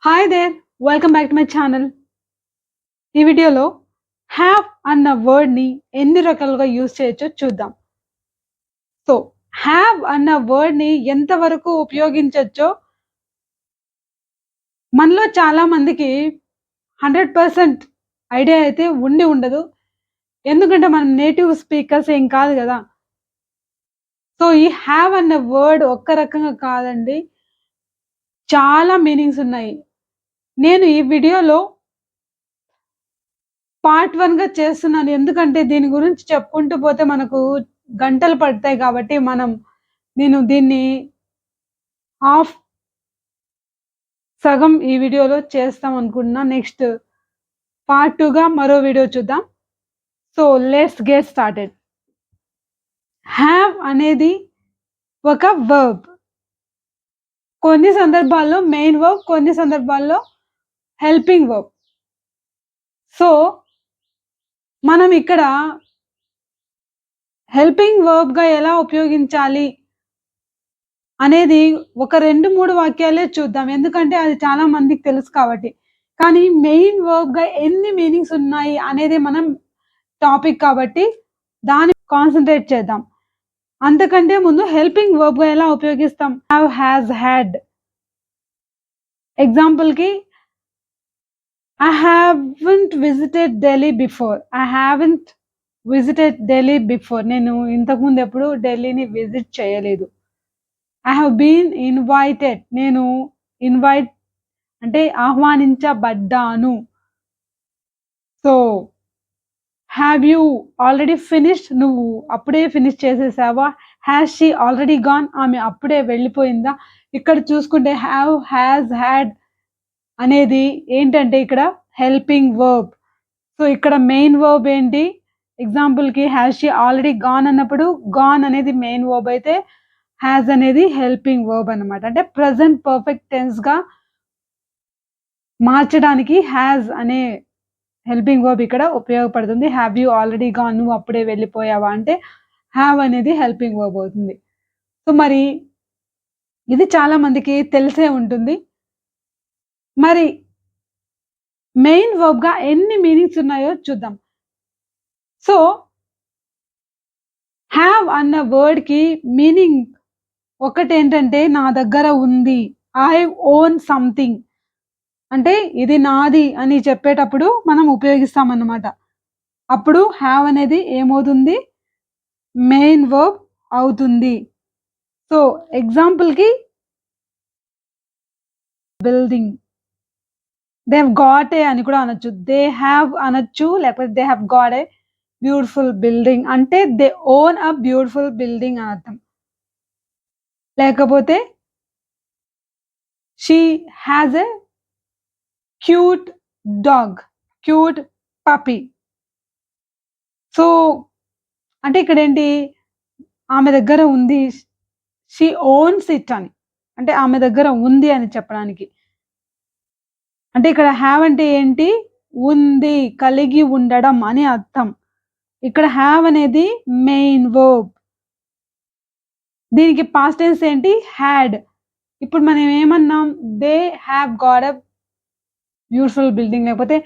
Hi there! Welcome back to my channel. ఈ వీడియోలో have అన్న వర్డ్‌ని ఎన్ని రకాలుగా యూజ్ చేయొచ్చో చూద్దాం. సో, హ్యావ్ అన్న వర్డ్‌ని ఎంతవరకు ఉపయోగించొచ్చో మనలో చాలా మందికి 100% ఐడియా అయితే ఉండదు. ఎందుకంటే మనం నేటివ్ స్పీకర్స్ ఏం కాదు గదా! సో, ఈ హ్యావ్ అన్న వర్డ్ ఒక్క రకంగా కాదండి. చాలా మీనింగ్స్ ఉన్నాయి. నేను ఈ వీడియోలో పార్ట్ 1గా చేస్తున్నాను. ఎందుకంటే దీని గురించి చెప్పుకుంటూ పోతే మనకు గంటలు పడతాయి కాబట్టి నేను దీన్ని హాఫ్ సగం ఈ వీడియోలో చేస్తాం అనుకుంటున్నా. నెక్స్ట్ పార్ట్ 2గా మరో వీడియో చూద్దాం. So let's get started. Have అనేది ఒక వర్బ్. కొన్ని సందర్భాల్లో మెయిన్ వర్బ్, కొన్ని సందర్భాల్లో హెల్పింగ్ వర్బ్. సో మనం ఇక్కడ హెల్పింగ్ వర్బ్‌గా ఎలా ఉపయోగించాలి అనేది ఒక 2, 3 వాక్యాలే చూద్దాం. ఎందుకంటే అది చాలా మందికి తెలుసు కాబట్టి. కానీ మెయిన్ వర్బ్‌గా ఎన్ని మీనింగ్స్ ఉన్నాయి అనేది మనం టాపిక్ కాబట్టి దాన్ని కాన్సంట్రేట్ చేద్దాం. అంతకంటే ముందు హెల్పింగ్ వర్బ్‌గా ఎలా ఉపయోగిస్తాం? Have, has, had. ఎగ్జాంపుల్‌కి I haven't visited Delhi before. I haven't visited Delhi before. నేను ఇంతకుముందు ఎప్పుడు ఢిల్లీని విజిట్ చేయలేదు. I have been invited. నేను ఇన్వైట్ అంటే ఆహ్వానించబడ్డాను. So, have you already finished? నువ్వు అప్పుడే ఫినిష్ చేసేసావా? Has she already gone? ఆమె అప్పుడే వెళ్ళిపోయిందా? ఇక్కడ చూసుకుంటే హావ్, హ్యాస్, హ్యాడ్ అనేది ఏంటంటే ఇక్కడ హెల్పింగ్ వర్బ్. సో, ఇక్కడ మెయిన్ వర్బ్ ఏంటి? ఎగ్జాంపుల్‌కి హ్యాస్ షీ ఆల్రెడీ గాన్ అన్నప్పుడు గాన్ అనేది మెయిన్ వర్బ్ అయితే హ్యాస్ అనేది హెల్పింగ్ వర్బ్ అన్నమాట. అంటే ప్రెజెంట్ పర్ఫెక్ట్ టెన్స్‌గా మార్చడానికి హ్యాస్ అనే హెల్పింగ్ వర్బ్ ఇక్కడ ఉపయోగపడుతుంది. Have you already gone? నువ్వు అప్పుడే వెళ్ళిపోయావా? అంటే హావ్ అనేది హెల్పింగ్ వర్బ్ అవుతుంది. సో, మరి ఇది చాలా మందికి తెలిసే ఉంటుంది. మరి మెయిన్ వర్బ్‌గా ఎన్ని మీనింగ్స్ ఉన్నాయో చూద్దాం. సో, హావ్ అన్న వర్డ్‌కి మీనింగ్ ఒకటేంటంటే నా దగ్గర ఉంది. I own something. అంటే ఇది నాది అని చెప్పేటప్పుడు మనం ఉపయోగిస్తామన్నమాట. అప్పుడు హావ్ అనేది ఏమవుతుంది? మెయిన్ వర్బ్ అవుతుంది. సో, ఎగ్జాంపుల్‌కి building. They have got a అని కూడా అనొచ్చు. దే హావ్ అనొచ్చు. లేకపోతే they have got a beautiful building. అంటే they own a beautiful building అని అర్థం. లేకపోతే she has a cute dog. Cute puppy. So, అంటే ఇక్కడేంటి? ఆమె దగ్గర ఉంది. షీ ఓన్స్ ఇట్ అని. అంటే ఆమె దగ్గర ఉంది అని చెప్పడానికి. అంటే ఇక్కడ హావ్ అంటే ఏంటి? ఉంది, కలిగి ఉండడం అని అర్థం. ఇక్కడ హావ్ అనేది మెయిన్ వర్బ్. దీనికి పాస్ట్ టెన్స్ ఏంటి? హ్యాడ్. ఇప్పుడు మనం ఏమన్నాం? They have got a beautiful building లేకపోతే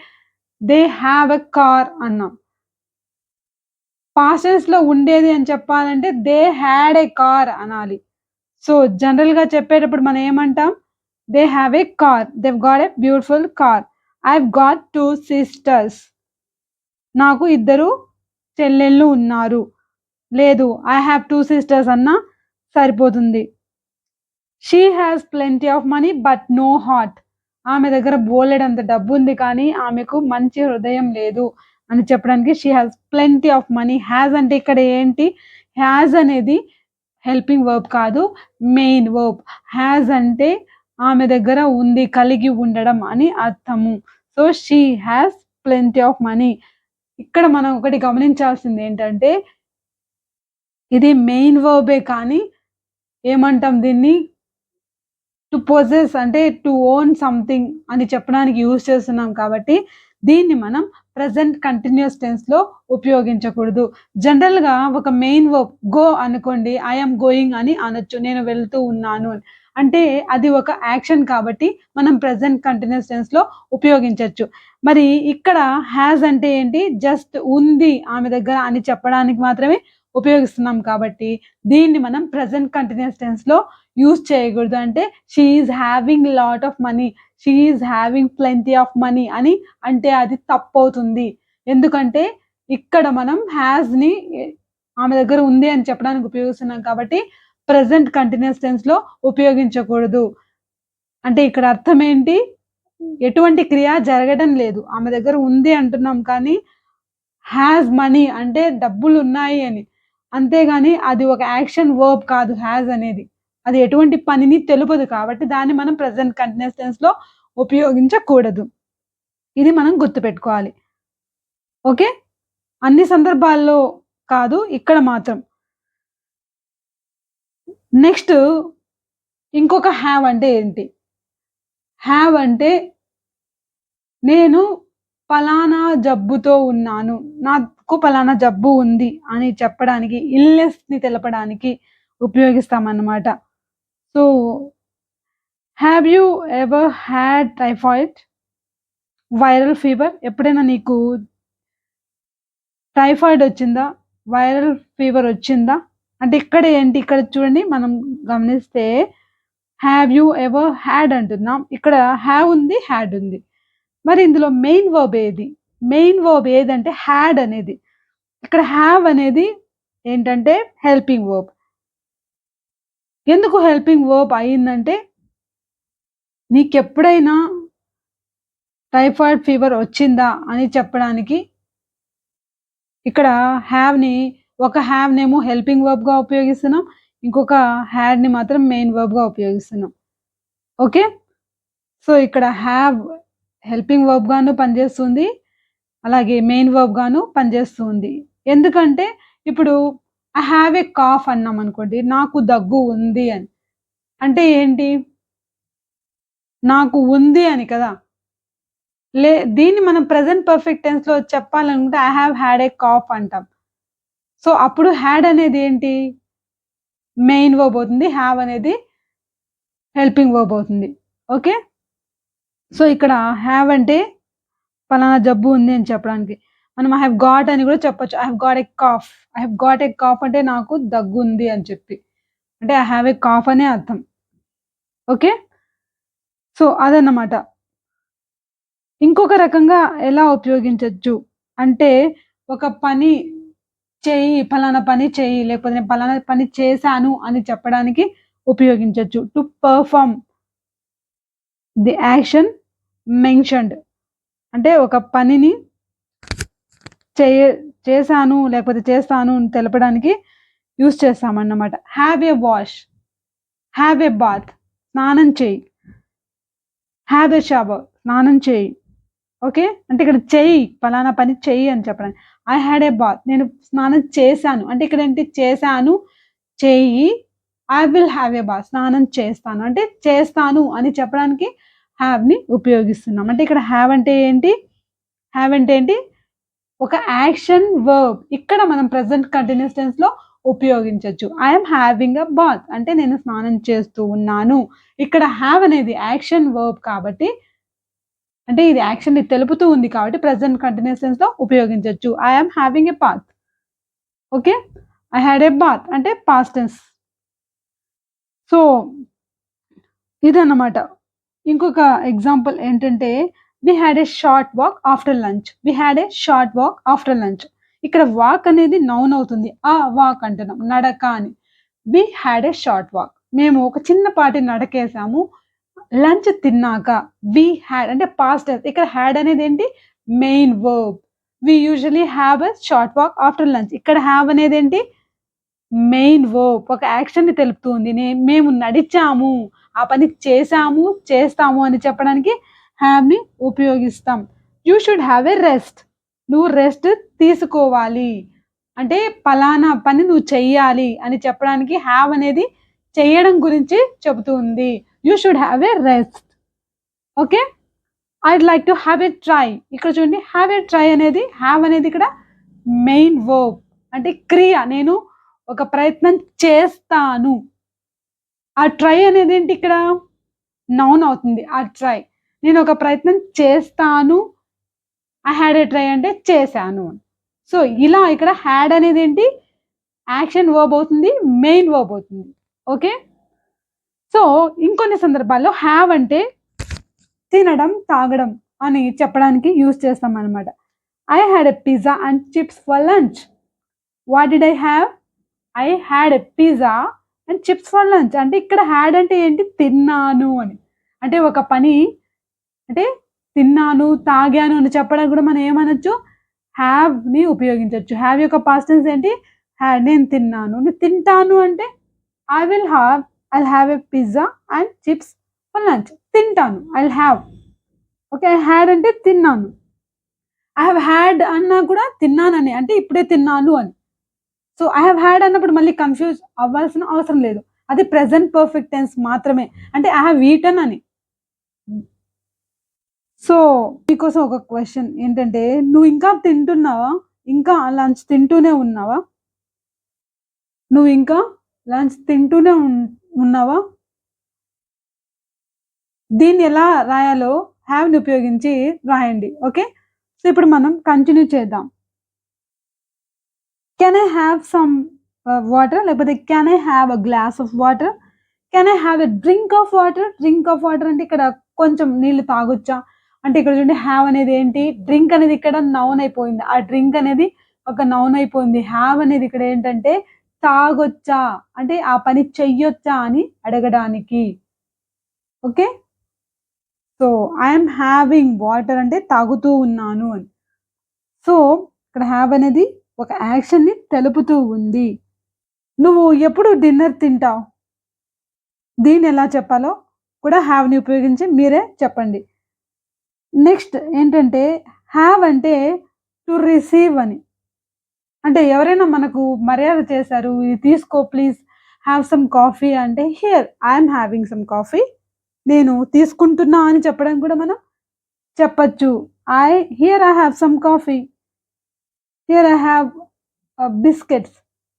దే హావ్ ఎ కార్ అన్నాం. పాస్ట్ టెన్స్‌లో ఉండేది అని చెప్పాలంటే దే హ్యాడ్ ఎ కార్ అనాలి. సో, జనరల్‌గా చెప్పేటప్పుడు మనం ఏమంటాం? They have a car. They got a beautiful car. I've got 2 sisters. నాకు ఇద్దరు చెల్లెళ్ళు ఉన్నారు. లేదు ఐ హావ్ 2 సిస్టర్స్ అన్నా సరిపోతుంది. She has plenty of money but no heart. ఆమె దగ్గర బోలెడంత డబ్బుంది కానీ ఆమెకు మంచి హృదయం లేదు అని చెప్పడానికి she has plenty of money. Has అంటే ఇక్కడ ఏంటి? హాస్ అనేది హెల్పింగ్ వర్బ్ కాదు. Main verb. హాస్ అంటే ఆమె దగ్గర ఉంది, కలిగి ఉండడం అని అర్థము. So, she has plenty of money. ఇక్కడ మనం ఒకటి గమనించాల్సింది ఏంటంటే ఇది మెయిన్ వర్బే కానీ ఏమంటాం దీన్ని? టు పొసెస్ అంటే టు ఓన్ సంథింగ్ అని చెప్పడానికి యూజ్ చేస్తున్నాం కాబట్టి దీన్ని మనం ప్రెజెంట్ కంటిన్యూస్ టెన్స్‌లో ఉపయోగించకూడదు. జనరల్‌గా ఒక మెయిన్ వర్బ్ గో అనుకోండి. ఐ యామ్ గోయింగ్ అని అనొచ్చు. నేను వెళ్తూ ఉన్నాను అని. అంటే అది ఒక యాక్షన్ కాబట్టి మనం ప్రెజెంట్ కంటిన్యూస్ టెన్స్‌లో ఉపయోగించొచ్చు. మరి ఇక్కడ హాస్ అంటే ఏంటి? జస్ట్ ఉంది ఆమె దగ్గర అని చెప్పడానికి మాత్రమే ఉపయోగిస్తున్నాం కాబట్టి దీన్ని మనం ప్రెజెంట్ కంటిన్యూస్ టెన్స్‌లో యూజ్ చేయకూడదు. అంటే she is having lot of money, she is having plenty of money అని అంటే అది తప్పవుతుంది. ఎందుకంటే ఇక్కడ మనం హాస్‌ని ఆమె దగ్గర ఉంది అని చెప్పడానికి ఉపయోగిస్తున్నాం కాబట్టి ప్రెజెంట్ కంటిన్యూస్ టెన్స్‌లో ఉపయోగించకూడదు. అంటే ఇక్కడ అర్థం ఏంటి? ఎటువంటి క్రియ జరగడం లేదు. ఆమె దగ్గర ఉంది అంటున్నాం కానీ హాస్ మనీ అంటే డబ్బులున్నాయి అని. అంతేగాని అది ఒక యాక్షన్ వర్బ్ కాదు హాస్ అనేది. అది ఎటువంటి పనిని తెలుపదు కాబట్టి దాన్ని మనం ప్రెజెంట్ కంటిన్యూస్ టెన్స్‌లో ఉపయోగించకూడదు. ఇది మనం గుర్తుపెట్టుకోవాలి. ఓకే. అన్ని సందర్భాల్లో కాదు, ఇక్కడ మాత్రం. నెక్స్ట్ ఇంకొక హావ్ అంటే ఏంటి? హావ్ అంటే నేను పలానా జబ్బుతో ఉన్నాను. నాకు పలానా జబ్బు ఉంది అని చెప్పడానికి ఇల్‌నెస్‌ని తెలపడానికి ఉపయోగిస్తామన్నమాట. So, have you ever had typhoid? Viral fever ఎప్పుడైనా నీకు టైఫాయిడ్ వచ్చిందా? వైరల్ ఫీవర్ వచ్చిందా? అంటే ఇక్కడ ఏంటి? ఇక్కడ చూడండి మనం గమనిస్తే హావ్ యూ ఎవర్ హాడ్ అంటున్నాం. ఇక్కడ హావ్ ఉంది, హాడ్ ఉంది. మరి ఇందులో మెయిన్ వర్బ్ ఏది? మెయిన్ వర్బ్ ఏదంటే హాడ్ అనేది. ఇక్కడ హావ్ అనేది ఏంటంటే హెల్పింగ్ వర్బ్. ఎందుకు హెల్పింగ్ వర్బ్ అయిందంటే నీకెప్పుడైనా టైఫాయిడ్ ఫీవర్ వచ్చిందా అని చెప్పడానికి ఇక్కడ ఒక హావ్‌నేమో హెల్పింగ్ వర్బ్‌గా ఉపయోగిస్తున్నాం. ఇంకొక హాడ్‌ని మాత్రం మెయిన్ వర్బ్‌గా ఉపయోగిస్తున్నాం. ఓకే. సో, ఇక్కడ హావ్ హెల్పింగ్ వర్బ్‌గాను పనిచేస్తుంది. అలాగే మెయిన్ వర్బ్‌గాను పనిచేస్తుంది. ఎందుకంటే ఇప్పుడు ఐ హావ్ ఎ కాఫ్ అన్నామనుకోండి. నాకు దగ్గు ఉంది అని. అంటే ఏంటి? నాకు ఉంది అని కదా! దీన్ని మనం ప్రెజెంట్ పర్ఫెక్ట్ టెన్స్‌లో చెప్పాలనుకుంటే I have had a cough అంటాం. సో, అప్పుడు హాడ్ అనేది ఏంటి? మెయిన్ వర్బ్ అవుతుంది. హావ్ అనేది హెల్పింగ్ వర్బ్ అవుతుంది. ఓకే. సో, ఇక్కడ హావ్ అంటే పలానా జబ్బు ఉంది అని చెప్పడానికి. మనం ఐ హావ్ గాట్ అని కూడా చెప్పొచ్చు. I have got a cough. I have got a cough అంటే నాకు దగ్గుంది అని చెప్పి. అంటే ఐ హావ్ ఎ కాఫ్ అనే అర్థం. ఓకే. సో, అదన్నమాట. ఇంకొక రకంగా ఎలా ఉపయోగించొచ్చు అంటే ఒక పని చెయ్యి, పలానా పని చెయ్యి, లేకపోతే నేను పలానా పని చేశాను అని చెప్పడానికి ఉపయోగించొచ్చు. To perform the action mentioned అంటే ఒక పనిని చేయ చేశాను లేకపోతే చేస్తాను అని తెలపడానికి యూజ్ చేస్తామన్నమాట. Have a wash, have a bath స్నానం చేయి, హ్యావ్ ఎ షవర్ స్నానం చేయి. ఓకే. అంటే ఇక్కడ చెయ్యి, పలానా పని చెయ్యి అని చెప్పడానికి. ఐ హ్యాడ్ ఎ బాత్ నేను స్నానం చేశాను. అంటే ఇక్కడ ఏంటి చేశాను, చెయ్యి. I will have a bath స్నానం చేస్తాను. అంటే చేస్తాను అని చెప్పడానికి హ్యావ్‌ని ఉపయోగిస్తున్నాం. అంటే ఇక్కడ హ్యావ్ అంటే ఏంటి? హ్యావ్ అంటే ఏంటి? ఒక యాక్షన్ వర్బ్. ఇక్కడ మనం ప్రెజెంట్ కంటిన్యూస్ టెన్స్‌లో ఉపయోగించొచ్చు. I am having a bath అంటే నేను స్నానం చేస్తూ ఉన్నాను. ఇక్కడ హ్యావ్ అనేది యాక్షన్ వర్బ్ కాబట్టి అంటే ఇది యాక్షన్‌ని తెలుపుతూ ఉంది కాబట్టి ప్రెజెంట్ కంటిన్యూస్ టెన్స్‌లో ఉపయోగించొచ్చు. I am having a bath. Okay. I had a bath అంటే పాస్ట్ టెన్స్. సో, ఇదన్నమాట. ఇంకొక ఎగ్జాంపుల్ ఏంటంటే we had a short walk after lunch. We had a short walk after lunch. ఇక్కడ వాక్ అనేది noun అవుతుంది. Walk అంటున్నాం. నడక అని. We had a short walk. మేము ఒక చిన్నపాటి నడకేసాము. లంచ్ తిన్నాక వి హ్యాడ్ అంటే పాస్ట్ టెన్స్. ఇక్కడ హ్యాడ్ అనేది ఏంటి? Main verb. We usually have a short walk after lunch. ఇక్కడ హావ్ అనేది ఏంటి? Main verb. ఒక యాక్షన్‌ని తెలుపుతుంది. మేము నడిచాము, ఆ పని చేశాము, చేస్తాము అని చెప్పడానికి హావ్‌ని ఉపయోగిస్తాం. You should have a rest. నువ్వు రెస్ట్ తీసుకోవాలి. అంటే పలానా పని నువ్వు చెయ్యాలి అని చెప్పడానికి హావ్ అనేది చెయ్యడం గురించి చెబుతుంది. You should have a rest. Okay. I'd like to have a try. ఇక్కడ చూడండి హావ్ ఎ ట్రై అనేది హావ్ అనేది ఇక్కడ మెయిన్ వర్బ్. అంటే క్రియ. నేను ఒక ప్రయత్నం చేస్తాను. ఆ ట్రై అనేది ఏంటి ఇక్కడ నౌన్ అవుతుంది. ఆ ట్రై. నేను ఒక ప్రయత్నం చేస్తాను. ఐ హాడ్ ఎ ట్రై అంటే చేశాను. సో, ఇలా ఇక్కడ హాడ్ అనేది ఏంటి యాక్షన్ వర్బ్ అవుతుంది. మెయిన్ వర్బ్ అవుతుంది. ఓకే. సో, ఇంకొన్ని సందర్భాల్లో హావ్ అంటే తినడం, తాగడం అని చెప్పడానికి యూజ్ చేస్తామనమాట. I had a pizza and chips for lunch. What did I have? I had a pizza and chips for lunch. అంటే ఇక్కడ హాడ్ అంటే ఏంటి? తిన్నాను అని. అంటే ఒక పని అంటే తిన్నాను, తాగాను అని చెప్పడానికి కూడా మనం ఏమనొచ్చు? హావ్‌ని ఉపయోగించొచ్చు. హావ్ యొక్క పాస్ట్ టెన్స్ ఏంటి? హాడ్. నేను తిన్నాను. నేను తింటాను అంటే I will have I'll have a pizza and chips for lunch. తింటాను. I'll have. ఓకే. హాడ్ అంటే తిన్నాను. ఐ హావ్ హాడ్ అన్నా కూడా తిన్నానని. అంటే ఇప్పుడే తిన్నాను అని. సో, ఐ హావ్ హాడ్ అన్నప్పుడు మళ్ళీ కన్‌ఫ్యూజ్ అవ్వాల్సిన అవసరం లేదు. అది ప్రెజెంట్ పర్ఫెక్ట్ టెన్స్ మాత్రమే. అంటే ఐ హావ్ ఈటెన్ అని. సో, మీకోసం ఒక క్వెషన్ ఏంటంటే, నువ్వు ఇంకా తింటున్నావా? ఇంకా లంచ్ తింటూనే ఉన్నావా? నువ్వు ఇంకా లంచ్ తింటూనే ఉన్నావా? దీన్ని ఎలా రాయాలో హావ్‌ని ఉపయోగించి రాయండి. ఓకే. సో, ఇప్పుడు మనం కంటిన్యూ చేద్దాం. Can I have some water? లేకపోతే can I have a glass of water? Can I have a drink of water? Drink of water అంటే ఇక్కడ కొంచెం నీళ్లు తాగొచ్చా? అంటే ఇక్కడ చూడండి హావ్ అనేది ఏంటి? డ్రింక్ అనేది ఇక్కడ నౌన్ అయిపోయింది. ఆ డ్రింక్ అనేది ఒక నౌన్ అయిపోయింది. హావ్ అనేది ఇక్కడ ఏంటంటే తాగొచ్చా? అంటే ఆ పని చెయ్యొచ్చా అని అడగడానికి. Okay. So, I am having water అంటే తాగుతూ ఉన్నాను అని. సో, ఇక్కడ హావ్ అనేది ఒక యాక్షన్‌ని తెలుపుతూ ఉంది. నువ్వు ఎప్పుడు డిన్నర్ తింటావు? దీన్ని ఎలా చెప్పాలో కూడా హావ్‌ని ఉపయోగించి మీరే చెప్పండి. నెక్స్ట్ ఏంటంటే హావ్ అంటే టు రిసీవ్ అని. అంటే ఎవరైనా మనకు మర్యాద చేశారు. ఇది తీసుకో ప్లీజ్ హావ్ సమ్ కాఫీ అంటే here I am having some coffee. నేను తీసుకుంటున్నా అని చెప్పడానికి కూడా మనం చెప్పొచ్చు. I here I have some coffee. Here I have biscuits.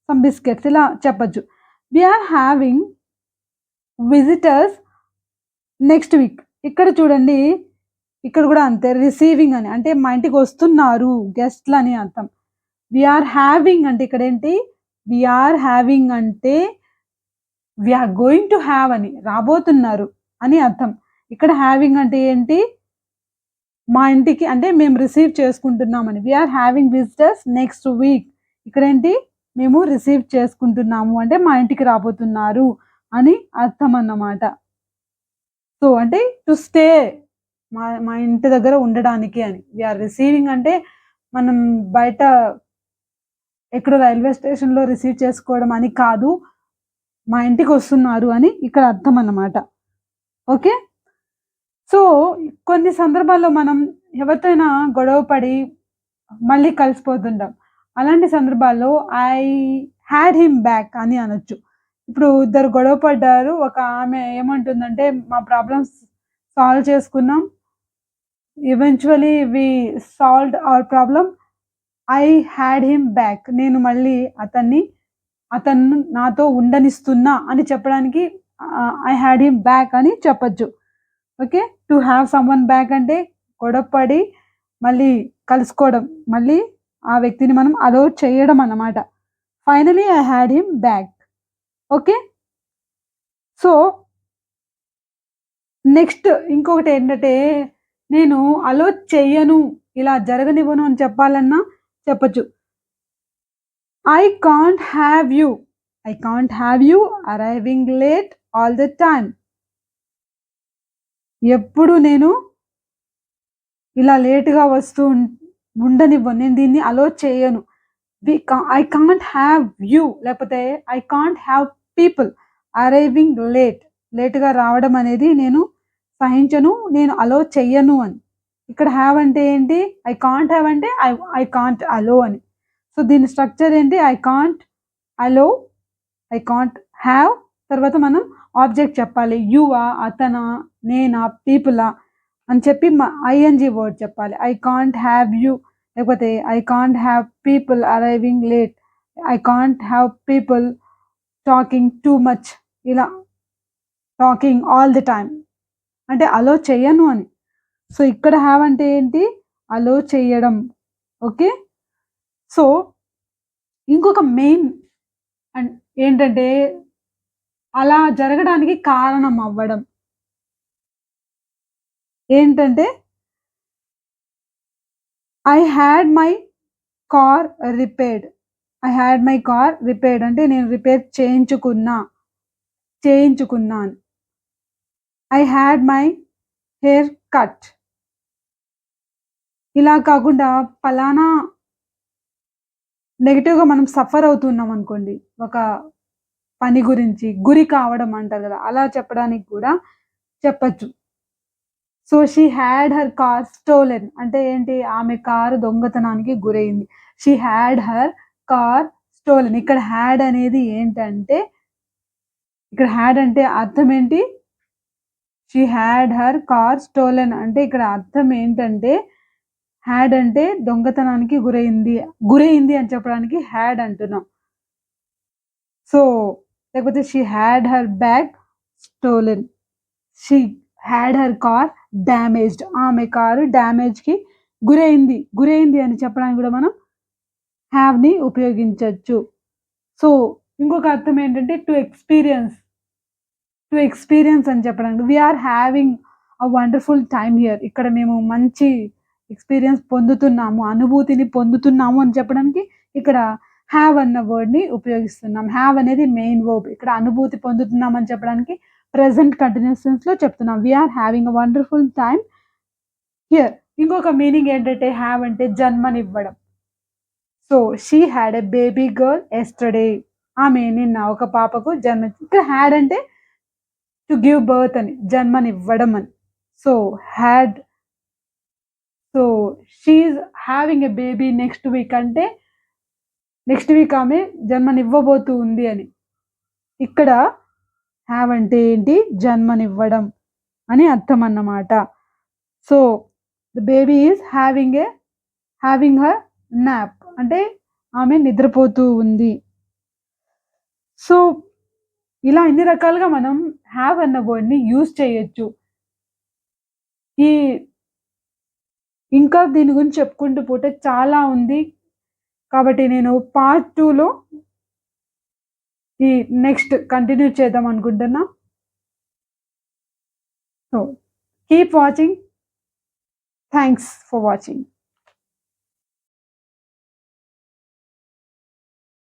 Some biscuits ఇలా చెప్పొచ్చు. We are having visitors next week. ఇక్కడ చూడండి. ఇక్కడ కూడా అంతే రిసీవింగ్ అని. అంటే మా ఇంటికి వస్తున్నారు గెస్ట్‌లని అర్థం. వి ఆర్ హావింగ్ అంటే ఇక్కడేంటి? వి ఆర్ హావింగ్ అంటే we are going to have అని. రాబోతున్నారు అని అర్థం. ఇక్కడ హావింగ్ అంటే ఏంటి? మా ఇంటికి అంటే మేము రిసీవ్ చేసుకుంటున్నామని. We are having visitors next week. ఇక్కడేంటి? మేము రిసీవ్ చేసుకుంటున్నాము అంటే మా ఇంటికి రాబోతున్నారు అని అర్థం అన్నమాట. సో, అంటే టు స్టే మా మా ఇంటి దగ్గర ఉండడానికి అని. వి ఆర్ రిసీవింగ్ అంటే మనం బయట ఎక్కడో రైల్వే స్టేషన్‌లో రిసీవ్ చేసుకోవడం అని కాదు. మా ఇంటికొస్తున్నారు అని ఇక్కడ అర్థం అన్నమాట. ఓకే. సో, కొన్ని సందర్భాల్లో మనం ఎవరితో అయినా గొడవ పడి మళ్ళీ కలిసిపోతుంటాం. అలాంటి సందర్భాల్లో ఐ హాడ్ హిమ్ బ్యాక్ అని అనొచ్చు. ఇప్పుడు ఇద్దరు గొడవ పడ్డారు. ఒక ఆమె ఏమంటుందంటే మా ప్రాబ్లమ్స్ సాల్వ్ చేసుకున్నాం. Eventually we solved our problem. I had him back. నేను మళ్ళీ అతన్ని నాతో ఉండనిస్తున్నా అని చెప్పడానికి ఐ హాడ్ హిమ్ బ్యాక్ అని చెప్పొచ్చు. Okay. To have someone back అంటే గొడవపడి మళ్ళీ కలుసుకోవడం. మళ్ళీ ఆ వ్యక్తిని మనం అలో చేయడం అన్నమాట. Finally I had him back. Okay. So, next ఇంకొకటేంటంటే నేను అలో చెయ్యను, ఇలా జరగనివ్వను అని చెప్పాలన్నా చెప్పొచ్చు. I can't have you. I can't have you arriving late all the time. ఎప్పుడు నేను ఇలా లేట్‌గా వస్తూ ఉండనివ్వను. నేను దీన్ని అలో చేయను. ఐ కాంట్ హావ్ యూ లేకపోతే I can't have people arriving late. లేట్‌గా రావడం అనేది నేను సహించను. నేను అలో చెయ్యను అని. ఇక్కడ హావ్ అంటే ఏంటి? ఐ కాంట్ హావ్ అంటే ఐ కాంట్ అలో అని. సో, దీని స్ట్రక్చర్ ఏంటి? I can't allow, I can't have తర్వాత మనం ఆబ్జెక్ట్ చెప్పాలి. యువా, అతనా, నేనా, పీపులా అని చెప్పి ఐఎన్‌జీ వర్డ్ చెప్పాలి. ఐ కాంట్ హావ్ యూ లేకపోతే I can't have people arriving late. I can't have people talking too much ఇలా టాకింగ్ ఆల్ ది టైమ్ అంటే అలో చెయ్యను అని. సో, ఇక్కడ హ్యావ్ అంటే ఏంటి? అలో చెయ్యడం. ఓకే. సో, ఇంకొక మెయిన్ అన్ ఏంటంటే అలా జరగడానికి కారణం అవ్వడం. ఏంటంటే I had my car repaired. I had my car repaired అంటే నేను రిపేర్ చేయించుకున్నాను. I had my hair cut. ఇలా కాకుండా పలానా నెగెటివ్‌గా మనం సఫర్ అవుతున్నాం అనుకోండి. ఒక పని గురించి గురి కావడం అంటారు గదా! అలా చెప్పడానికి కూడా చెప్పొచ్చు. So, she had her car stolen అంటే ఏంటి? ఆమె కారు దొంగతనానికి గురైంది. She had her car stolen. ఇక్కడ హాడ్ అనేది ఏంటంటే, ఇక్కడ హాడ్ అంటే అర్థం ఏంటి? She had her car stolen అంటే ఇక్కడ అర్థం ఏంటంటే, హాడ్ అంటే దొంగతనానికి గురైంది అని చెప్పడానికి హాడ్ అంటున్నాం. సో, లేకపోతే she had her bag stolen. She had her car damaged. ఆమె కారు డ్యామేజ్‌కి గురైంది అని చెప్పడానికి గూడా మనం హావ్‌ని ఉపయోగించొచ్చు. సో, ఇంకొక అర్థం ఏంటంటే టు ఎక్స్‌పీరియన్స్ అని చెప్పడానికి. We are having a wonderful time here. ఇక్కడ మేము మంచి ఎక్స్‌పీరియన్స్ పొందుతున్నాము, అనుభూతిని పొందుతున్నాము అని చెప్పడానికి ఇక్కడ హావ్ అన్న వర్డ్‌ని ఉపయోగిస్తున్నాం. హావ్ అనేది మెయిన్ వర్బ్. ఇక్కడ అనుభూతి పొందుతున్నాం అని చెప్పడానికి ప్రెజెంట్ కంటిన్యూయస్ టెన్స్‌లో చెప్తున్నాం. We are having a wonderful time here. ఇంకొక మీనింగ్ ఏంటంటే హావ్ అంటే జన్మనివ్వడం. So, she had a baby girl yesterday. ఆమె నిన్న ఒక పాపకు ఇక్కడ హాడ్ అంటే టు గివ్ బర్త్ అని. జన్మనివ్వడం అని. So, had so, she is having a baby next week అంటే నెక్స్ట్ వీక్ ఆమె జన్మనివ్వబోతూ ఉంది అని. ఇక్కడ హావ్ అంటే ఏంటి? జన్మనివ్వడం అని అర్థం అన్నమాట. So, the baby is having her nap అంటే ఆమె నిద్రపోతూ ఉంది. సో, ఇలా ఇన్ని రకాలుగా మనం హావ్ అన్న వర్డ్‌ని యూజ్ చేయొచ్చు. ఈ ఇంకా దీని గురించి చెప్పుకుంటూ పోతే చాలా ఉంది. కాబట్టి నేను పార్ట్ 2లో ఈ నెక్స్ట్ కంటిన్యూ చేద్దాం అనుకుంటున్నా. So, keep watching. Thanks for watching.